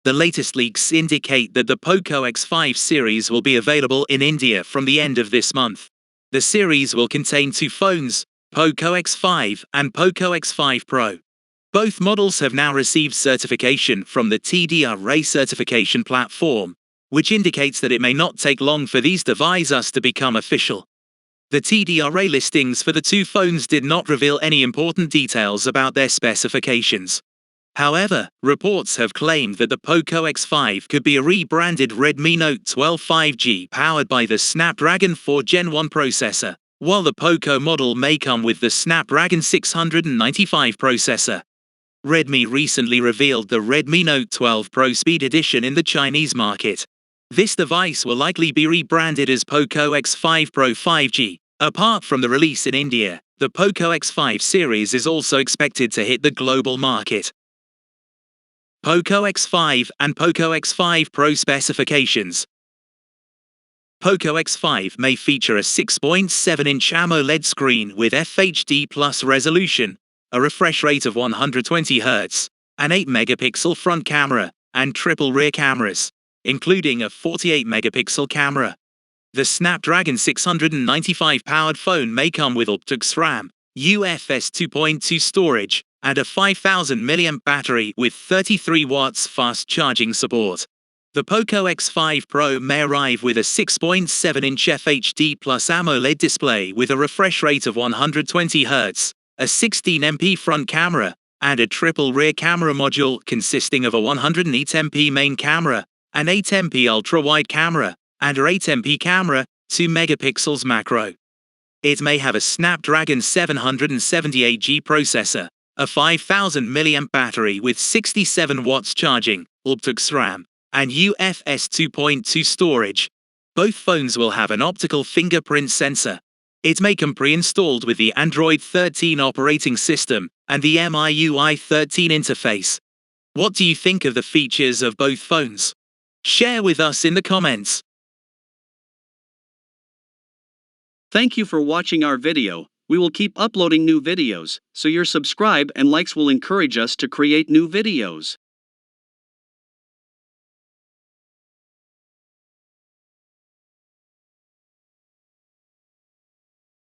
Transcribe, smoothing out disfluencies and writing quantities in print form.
The latest leaks indicate that the Poco X5 series will be available in India from the end of this month. The series will contain two phones, Poco X5 and Poco X5 Pro. Both models have now received certification from the TDRA certification platform, which indicates that it may not take long for these devices to become official. The TDRA listings for the two phones did not reveal any important details about their specifications. However, reports have claimed that the Poco X5 could be a rebranded Redmi Note 12 5G powered by the Snapdragon 4 Gen 1 processor, while the Poco model may come with the Snapdragon 695 processor. Redmi recently revealed the Redmi Note 12 Pro Speed Edition in the Chinese market. This device will likely be rebranded as Poco X5 Pro 5G. Apart from the release in India, the Poco X5 series is also expected to hit the global market. Poco X5 and Poco X5 Pro specifications. Poco X5 may feature a 6.7-inch AMOLED screen with FHD Plus resolution, a refresh rate of 120 Hz, an 8-megapixel front camera, and triple rear cameras, including a 48-megapixel camera. The Snapdragon 695 powered phone may come with Octa RAM, UFS 2.2 storage, and a 5000 mAh battery with 33 watts fast charging support. The Poco X5 Pro may arrive with a 6.7-inch FHD Plus AMOLED display with a refresh rate of 120 Hz, a 16MP front camera, and a triple rear camera module consisting of a 108MP main camera, an 8MP ultra-wide camera, and a 8MP camera, 2 megapixels macro. It may have a Snapdragon 778G processor, a 5000 mAh battery with 67 watts charging, Octa RAM, and UFS 2.2 storage. Both phones will have an optical fingerprint sensor. It may come pre-installed with the Android 13 operating system and the MIUI 13 interface. What do you think of the features of both phones? Share with us in the comments. Thank you for watching our video. We will keep uploading new videos, so your subscribe and likes will encourage us to create new videos.